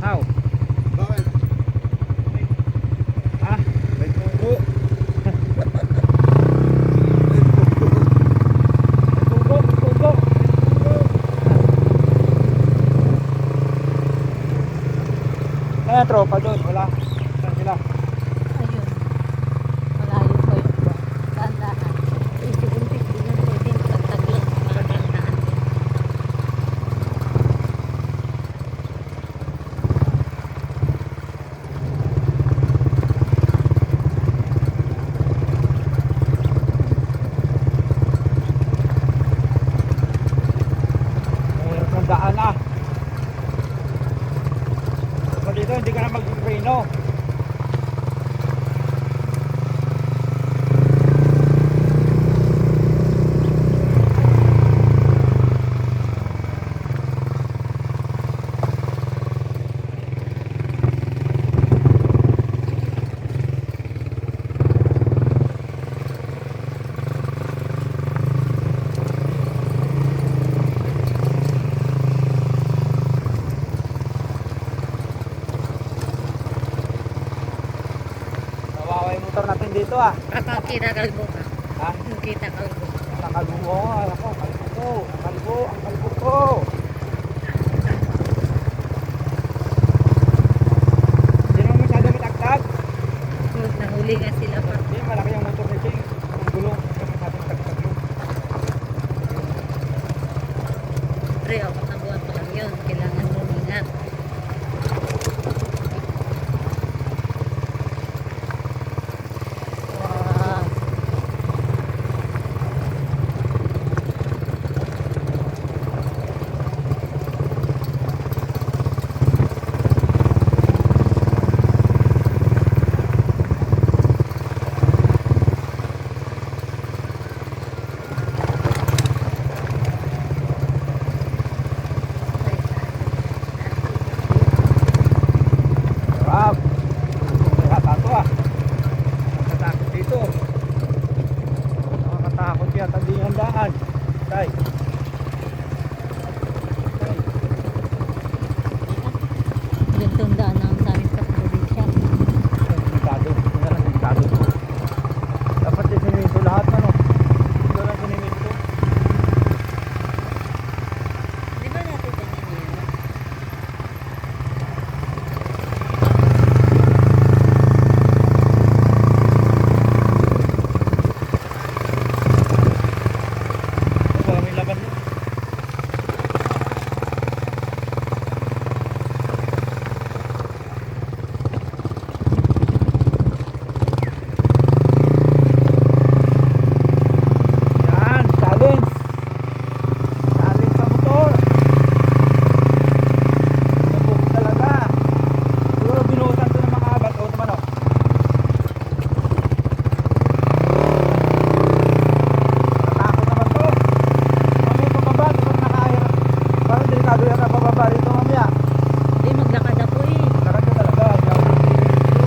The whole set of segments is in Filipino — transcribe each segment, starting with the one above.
How? Bakit? Ah, May pugo. pugo. Ayan, tropa doon. Wala. Saan sila? Ayun. Malayo pa yung tandaan. Isip-untik din yan. Pwede magtaglag. Magandaan. Mayroon ng daan na. So dito, hindi ka na mag-reno. Kawawa yung motor natin dito ah. Kita kalbo ka. Ha? Kita kalbo. Nakalbo ko, ako, kalbo ko. Hindi naman masyado matagtag. Nahuli nga sila pa. Hindi, malaki yung motor ni Ching. Ang gulong, hindi masyado matagtag yun. Pre, apat na buwan pa lang yun. Kailangan mo ingat. Wow. Sarap. Sarap ako ah. Nakatakot dito. Nakakatakot yata din ang daan. Tay. Gantong daan ang sa amin sa probinsya. Delikado. Ito na lang delikado. Dapat din sinimento lahat ano. Ito lang sinimento. Di ba natin ganyan yan? Ito may laban mo. Yan, challenge. Challenge sa motor. Nabog talaga. Siguro binuhusan to ng mga abat o naman o. Natakot naman to. Mamaya pababa, tapos nakahirap. Parang delikado yan na pababa rito mamaya. Hindi, maglakad ako eh. Talaga talaga. Hindi ako pipili dito.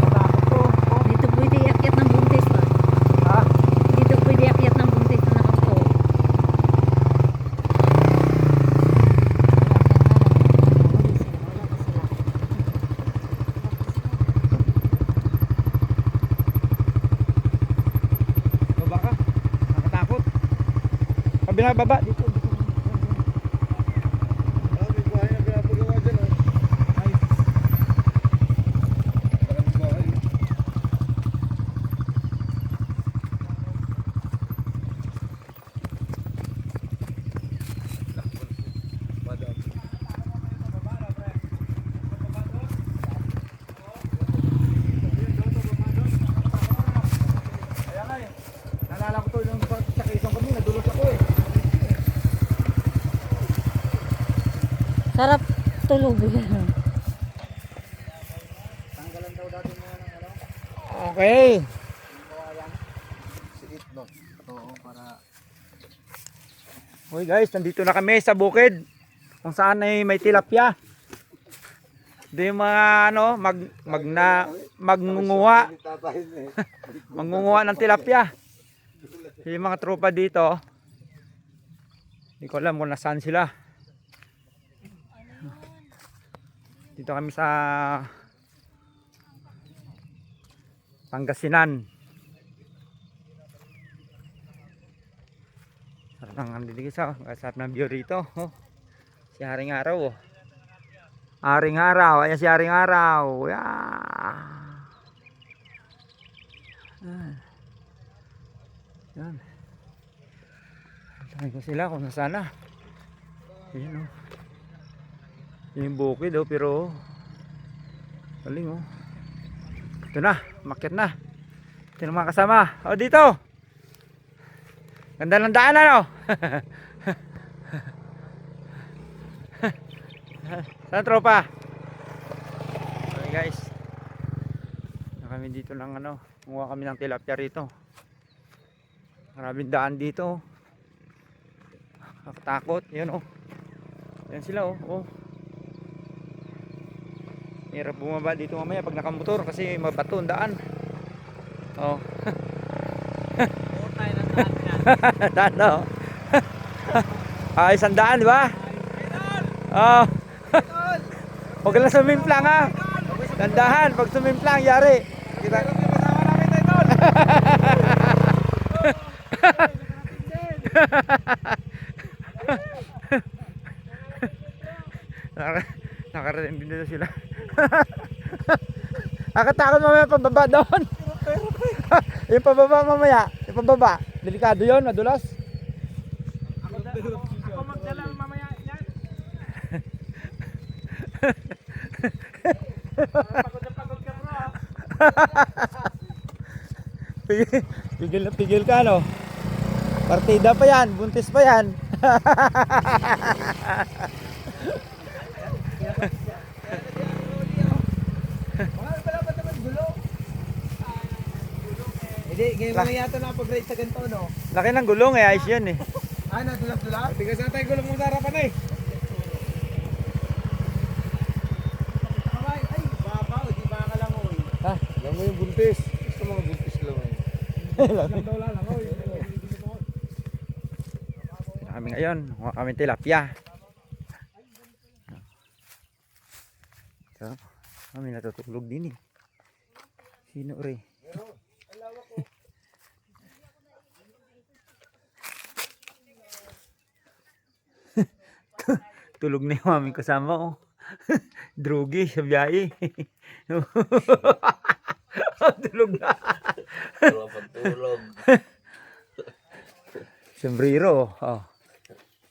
Natakot to. Oh, Dito pwede iakyat ng buntis pa. ha? Dito pwede iakyat ng buntis na nakapo. Baba ka. Nakatakot. Kabila baba dito. Ah, may bahay na pinapagawa dyan, oh. Ay, Maraming bahay. Madam. kaya nga eh. Nalala ko to nung sa Quezon kami, nadulos ako eh. Sarap tulog yan. Tanggalan daw dati mo ng ano? Okay. Si Itno. Oo, para... Uy guys, nandito na kami sa bukid. Kung saan ay may tilapia. Di yung mga ano, magngunguha. Mangunguha ng tilapia. Yung mga tropa dito. Hindi ko alam kung nasaan sila. Dito kami sa Pangasinan. Sarap ng andidig isa. Sarap ng view rito. Oh. Si Haring Araw. Oh. Haring Araw. Ayan si Haring Araw. Yeah. Yan. Tanay ko sila kung nasaan na. Ayan, oh. Yung bukid, oh, pero galing, oh. Ito na, makyat na. Ito na mga kasama. O, dito. Ganda ng daanan, oh. Saan tropa? Okay guys, kami dito ng ano, kumuha kami ng tilapia rito. Maraming daan dito. Nakatakot, yun, oh. Yan sila, oh. Oh. Hirap bumaba dito mamaya pag nakamotor kasi mabato ang daan. Oh. Daan, oh. Ayos ang daan, di ba? Oh. Huwag ka lang sumimplang, ha. Tandahan, pag sumimplang, yari. Kita. Nakarating din na sila. Nakatakot mamaya pababa doon. Yung pababa mamaya. Yung pababa. Delikado yun, madulas. Ako magdala mamaya yan. Pagod na pagod ka bro. Pigil ka, no? Partida pa yan, buntis pa yan. Hindi, ngayon mga yata napag-rate sa ganito, no? Laki ng gulong eh, ayos yun eh. Ah, nadulas-dulas? Tigas na tayo gulong mo sa harapan eh. Ay, babaw, di ba ka lang oy. Ha? Alam mo yung buntis. Gusto mga buntis lang eh. Lang daw lang oy. Kami ngayon, huwag kami tilapia. So, kami natutulog din eh. Sino rin? Tulog na yung aming kasama, oh. Drugi sa biyahe. Tulog na. Tulog. Sombrero, oh.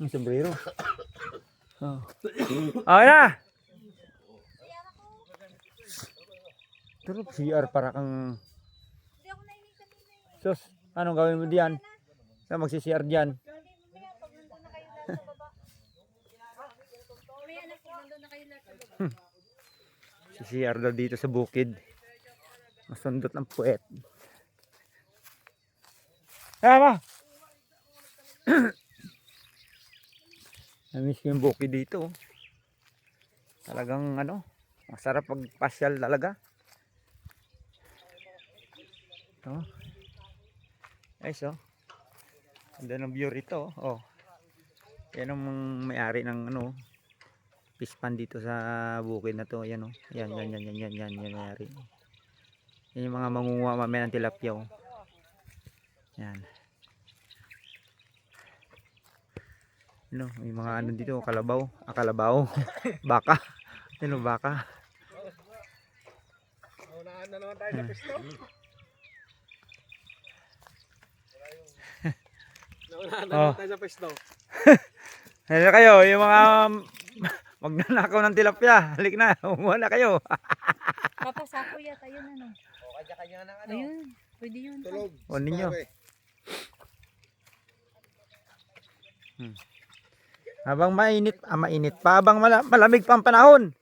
Yung sombrero. Oh. Okay na. Tulog CR para kang sus, anong gawin mo diyan? Saan magsi-CR diyan? CR daw dito sa bukid. Masundot ng puwet. Tama. Namiss ko yung bukid dito. Talagang ano, masarap pagpasyal talaga. Oh. Ayos, oh. Ganda ng view rito, oh. Yan ang may-ari ng ano, fish pond dito sa bukid na to. Yan, oh. Yan may-ari. Yan yung mga mangunguha mamaya ng tilapia, oh. Yan. Ano, may mga ano dito, kalabaw, kalabaw. Baka. Ano, baka. Unahan na naman tayo sa pisto. Naunahan na naman tayo sa pisto. Ano kayo, yung mga magnanakaw ng tilapia. Halik na, umuha na kayo. Papasako yata yun, ano. O, kanya-kanya ng ano. Ayun, pwede yun. Tulog. O ninyo. Habang mainit, mainit pa. Habang malamig pa ang panahon.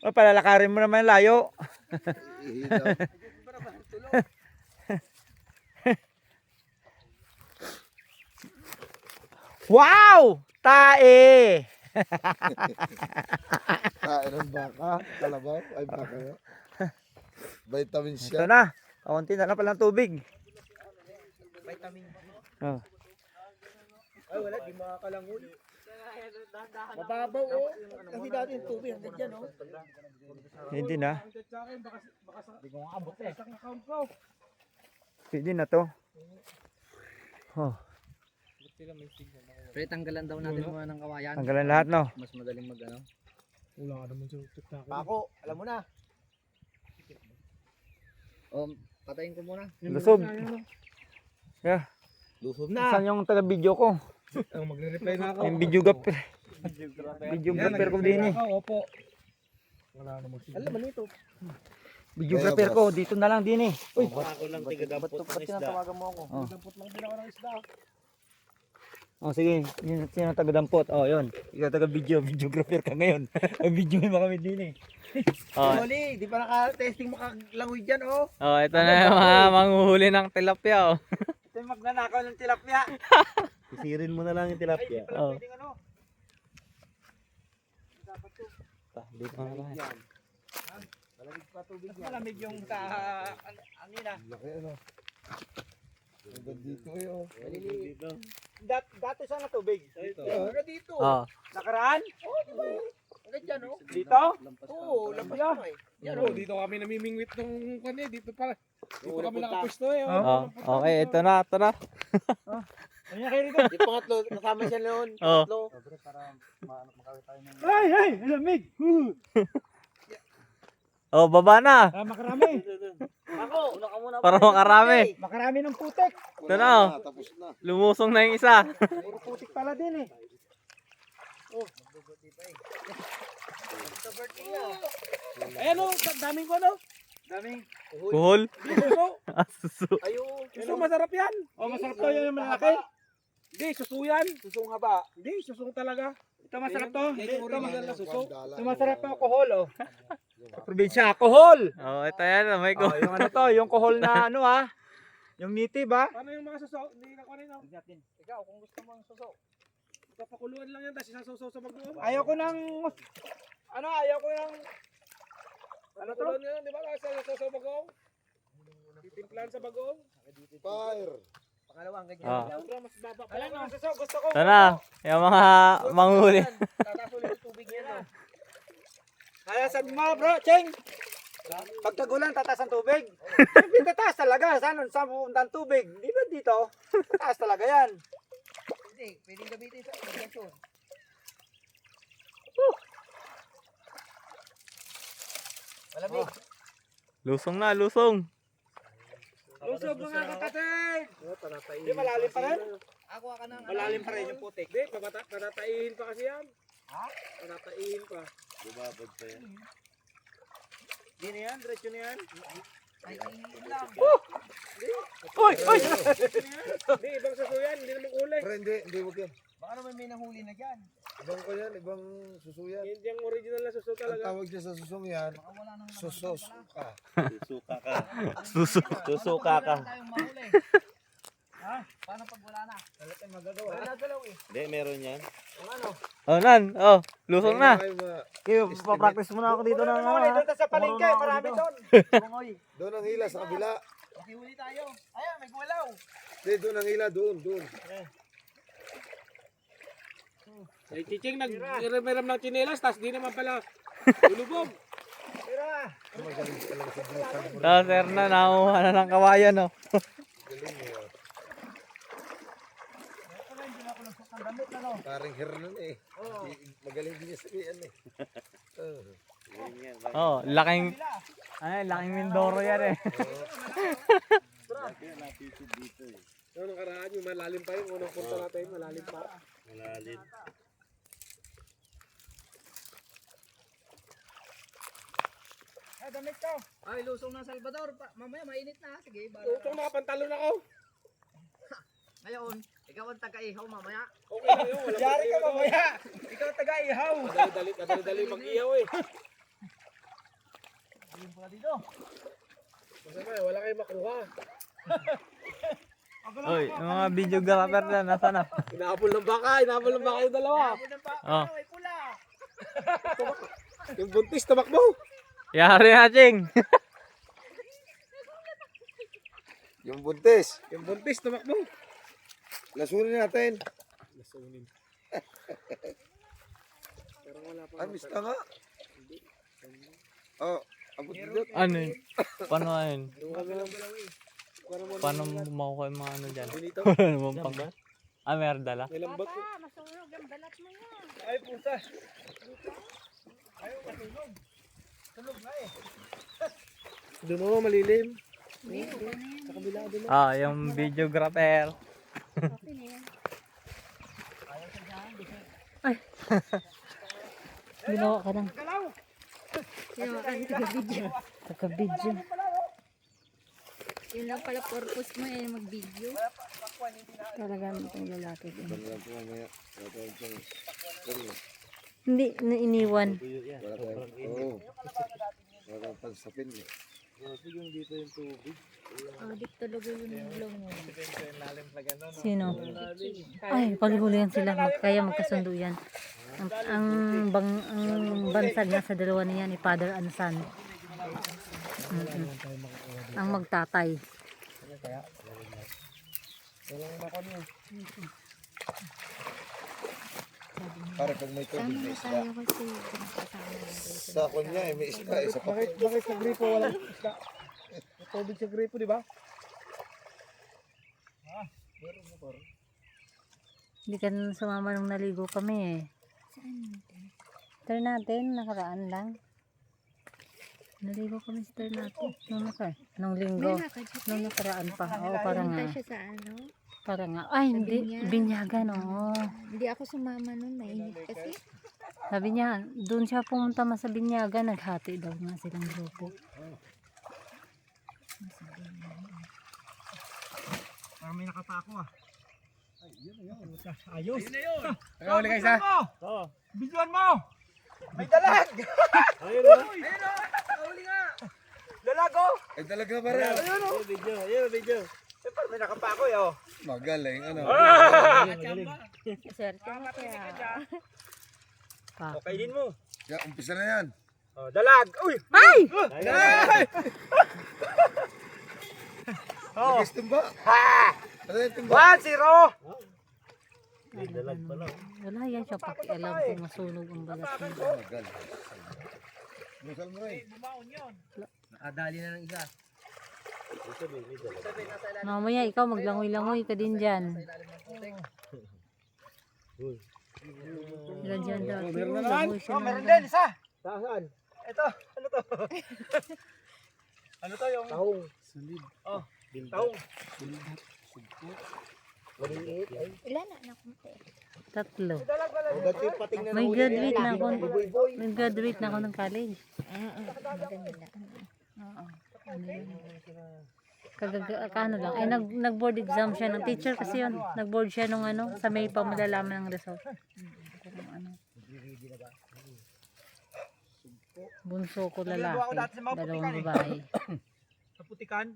O, palalakarin mo naman layo. Wow! Tae! Tae ng baka, kalabaw, ay baka. Vitamin Ito siya. na. Kaunti na lang palang tubig. Vitamin. Oh. wala, di makakalangoy. Mababaw, oh. Kasi dati yung tubig, hanggang dyan, oh. Hindi na. Hindi ko makabot eh. Pwede na to. Oh, Pre, tanggalan daw natin muna ng kawayan. tanggalan lahat, no? Mas madaling mag ano. Wala ka naman sa TikTok. Pako, alam mo na. Patayin ko muna. Lusob. Yeah. Lusob Saan yung taga-video ko? Magre-reply na ako. Yung videographer. Videographer ko din eh. Opo. Wala naman siya. Alam mo nito. Videographer ko, dito na lang din eh. Uy, Ako lang tiga-dampot ng isda. Tinatawagan mo ako. Oh. Dampot lang din ako ng isda. Oh, sige, yun sino taga-dampot. Oh, yun. Ikaw taga-video, videographer ka ngayon. Video mo kami din eh. Oh, Oli, di pa naka-testing makalangoy dyan, oh. Oh, ito na yung mga manghuhuli ng tilapia, oh. ito yung magnanakaw ng tilapia. Sisirin mo na lang yung tilapia. Oh. Pwedeng ano? Dito na lang. Malamig pa tubig yan. Malamig yung anina. Laki ano. Hanggang dito eh, oh. Dati saan na tubig? Hanggang dito. Oh. Nakaraan? Hanggang dyan, oh. Dito? Oo, lampas na eh. Yan, oh. Dito kami namimingwit ng kanya. Dito kami nakapwesto eh, Oh, okay, ito na, ito na. Ano niya kayo rito? Yung pangatlo, kasama siya noon. Oh. Pangatlo. Ay, lamig! Oh, baba na. Makarami. Ako, una ka muna. Para makarami. Makarami ng putik. Ito na, oh. Tapos na. Lumusong na yung isa. Puro putik pala din eh. Ayan, oh. Daming ko, no? Daming. Kuhol. Suso. Suso. Ayun. Suso, masarap yan. Oh, masarap to yung malaki. Hindi, suso yan. Susong haba. Hindi, suso talaga. Ito masarap to. Yan yung original na suso. Ito masarap to, kohol oh. Sa probinsya, kohol. Oh, ito yan, may Oh, yung ano to, yung kohol na ano ah. Yung native ah. Paano yung mga suso? Hindi na ko rin, no? Ikaw, kung gusto mo ng suso. Papakuluan lang yan, tapos isang suso sa mag-uom. Ayaw ko ng ayaw ko ng Ano to? Pakuluan yan, di ba? Sa suso sa mag-uom. Titimplahan sa mag-uom. Fire. Pangalawang ganyan. Ah. Mas baba pa alam lang. mo ng suso, gusto ko. Ito na, yung mga manghuli. Tatapunin yung tubig yan, ah. Kaya sabi mo bro, Cheng. Pag tagulan, tataas ang tubig. Siyempre, tataas talaga. Saan pupunta ang tubig? Di ba dito? Tataas talaga yan. Hindi, pwedeng gamitin sa irrigation. Malamig. Lusong na, lusong. Lusob mga kapatid. Panatayin. Di malalim pa rin? Ako ka nang Malalim pa rin yung putik. Hindi, panataihin pa kasi yan. Ha? Panataihin pa. Bumabag pa yan. Di na yan, diretso na yan. Ay, lang. Uy! Uy! Hindi, ibang suso yan. Hindi naman kulay. Pero hindi wag yan. Baka naman may nahuli na dyan. Ibang ko yan, ibang suso yan. Yan yung original na suso Ang talaga. tawag niya sa susong yan, susosuka. Susuka ka. Suso. Susuka ka. Ha? Paano pag wala na? Wala tayong magagawa. Wala galaw eh. Hindi, meron yan. Oh, nan. Oh, lusong na. Kayo, Papractice muna ako dito ng Doon sa palengke, marami doon. doon ang hila sa kabila. Huli tayo. Ayan, may gulaw. Hindi, doon ang hila, doon. Ay, Chiching, nag-remeram ng chinelas, tas di naman pala tulubog. Tira. Oh, sir na, nakuha na ng kawayan, oh. Galing eh. oh. Ang damit na no. Parang hernan eh. Magaling din niya sabihan eh. Oh, laking, laking Mindoro yan, eh. Noong nakaraan, yung malalim pa yung unang punta natin, malalim pa. Ay, damit ko. Ay, lusong ng Salvador. Mamaya mainit na. Sige, Utong nakapantalon ako. Ngayon, ikaw ang taga-ihaw mamaya. Okay lang yun, wala Yari ka problema doon. mamaya. Ikaw taga-ihaw. Madali mag-iyaw eh. Masama eh, wala kayong makuha. Oy, yung mga videographer na, nasa na? Inaapol ng baka yung dalawa. Oh. Yung buntis, tamakbo. Yari na, Ching. Yung buntis. Yung buntis, tamakbo. Lasunin natin. tunin. Ay, mista nga. Oh, abot dito. Ano yun? Paano yun? Paano mo makukuha yung mga ano dyan? Wala naman pang... Ah, meron dala? May lambat ko. Masunog ang balat mo yan. Ay, puta. Doon mo malilim. Sa kabila doon. Ah, yung videographer. Okay na yan. Ginawa ka ng Ginawa ka ng taga-video. taga-video. Yun lang pala purpose mo eh, mag-video. Talagang itong lalaki din. Wala ko mamaya. Wala ko itong... Hindi, na iniwan. Wala ko. Oo. Wala ko pansapin eh. Adik talaga yung ilong mo. Sino? Ay, paghulihan sila. Kaya magkasundo yan. Ang bansag nga sa dalawa niya ni Father and Son. Ang magtatay. Para pag may tubig, Tama may na isda. tayo kasi pinakasama lang tayo. Sa kanya eh, may isda eh. Sa pakit. Bakit sa gripo walang isda? May tubig sa gripo, di ba? Hindi ka na sumama nung naligo kami eh. Turn natin, nakaraan lang. Naligo kami sa turn natin. Nung linggo. May lakad siya. Nung nakaraan pa. Oo, para nga. Punta siya sa ano. Para nga. Ay, hindi. Binyagan, oo. Hindi ako sumama nun, mainit kasi. Sabi niya, doon siya pumunta mas sa Binyagan. Naghati daw nga silang grupo. Parang may nakapako ah. Ayos. Yun na yun. Teka, uli guys ha. Oo. Bidyoan mo. May dalag. Ayun o. Ayun o. Uli nga. Dalag o. Ay talaga pa rin. Ayun o. Video. Ayun o video. Siyempre may nakapako eh o. Magaling ano. Swerte mo kaya. Okay din mo. Ya, umpisa na yan. Oh, dalag. Uy. Ay! Ay! Oh. Nagis timba. Ano yung timba? 1-0. Wala yan siya pakialam kung masunog ang balat niya. Magal. Busal mo rin. Nakadali na ng isa. Mamaya ikaw maglangoy-langoy ka din dyan. Ilan dyan daw. Langoy siya na lang. isa. Saan? Ito. Ano to? Ano to yung? Tahong. Solid. Oh. Tahong. Ilan na anak mo te? Tatlo. Ugat yung pating na May graduate na ako. May graduate na ako ng college. Maganda na. Oo. Ano yun? Kano lang. Ay, nag-board exam siya ng teacher kasi yun. Nag-board siya nung ano, sa May pa malalaman ng result. Kung ano. Bunso ko lalaki, dalawang babae. Sa putikan.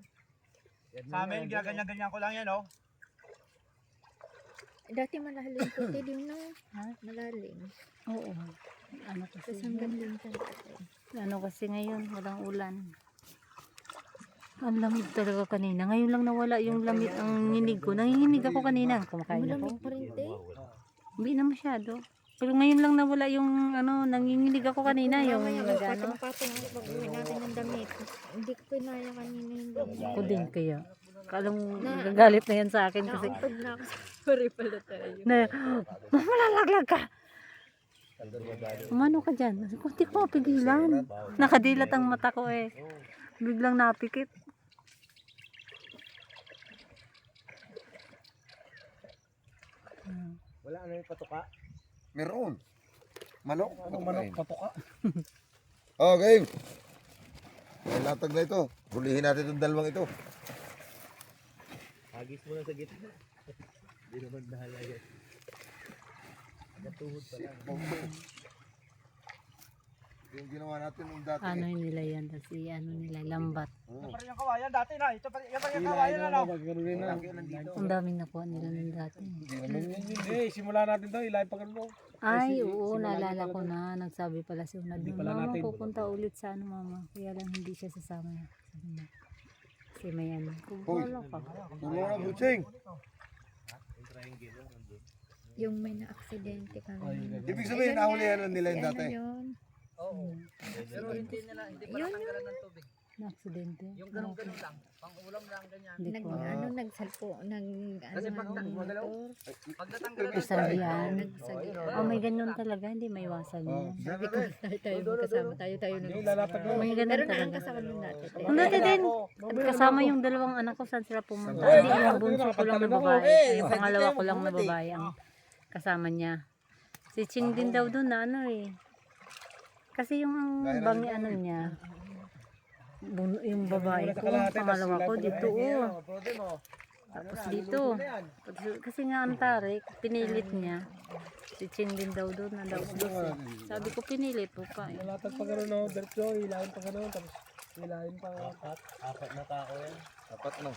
Sa amin, ginaganyan-ganyan ko lang yan, oh. Dati malalim po te din no. Ha? Malalim. Oo. Ano Tapos kasi, hanggang doon siya. ano kasi ngayon, walang ulan. Ang lamig talaga kanina. Ngayon lang nawala yung lamig ang nginig ko. Nanginginig ako kanina. Kumakain ako. Malamig pa rin te. Hindi na masyado. Pero ngayon lang nawala yung ano, nanginginig ako kanina. Yung Mamaya nagano. magpatong-patong ako pag uwi natin ng damit. Hindi ko pinaya kanina yung damit. Ako din kaya. Kalang gagalit na yan sa akin kasi Naupad na ako sa sorry pala tayo. na, malalaglag ka. Umano ka dyan? Kunti ko mapigilan. Nakadilat ang mata ko eh. Biglang napikit. Wala ano yung patuka? Meron. Manok. Manok, patuka. Oh, game. Ay, latag na ito. Hulihin natin itong dalawang ito. Hagis mo na sa gitna. Hindi naman bahala yan. Natuhod pa lang. Yung ginawa natin yung dati. Ano yun nila yan? Kasi ano nila, lambat. Oh. Ito pa rin yung kawayan dati na. Ito pa rin yung kawayan na. Ang daming nakuha nila ng dati. Eh, simula natin to. Ilahin pa ganun. Ay, oo, naalala ko na. Nagsabi pala si Unad. Mama, pupunta ulit sa ano, mama. Kaya lang hindi siya sasama. Sabi niya. Kasi may ano. Kung Hoy. wala ka. Tulong na, Butsing. Yung may na-aksidente kami. Ibig sabihin, nahulihan na nila yung dati. Yun. Na aksidente. Yung ganun lang. Pang-ulam lang ganyan. Hindi ko. Nagsalpo. Isagyan. Nagsagyan. Oh, may ganun talaga. Hindi may iwasan yun. Sabi ko, tayo magkasama. Tayo May ganun Meron na ang talaga. kasama nung dati. Kung dati din, kasama yung dalawang anak ko, saan sila pumunta? Hindi, yung bunso ko lang na babae. Yung pangalawa ko lang na babae ang kasama niya. Si Ching din daw doon na ano eh. Kasi yung bangi ano niya, yung babae ko, pangalawa ko dito oh. Tapos dito. Kasi nga ang tarik, pinilit niya. Si Ching din daw doon na daw. Sabi ko pinilit po pa eh. Nalatag pa gano'n, no? Diretso, hilahin pa gano'n, tapos hilahin pa. Apat na.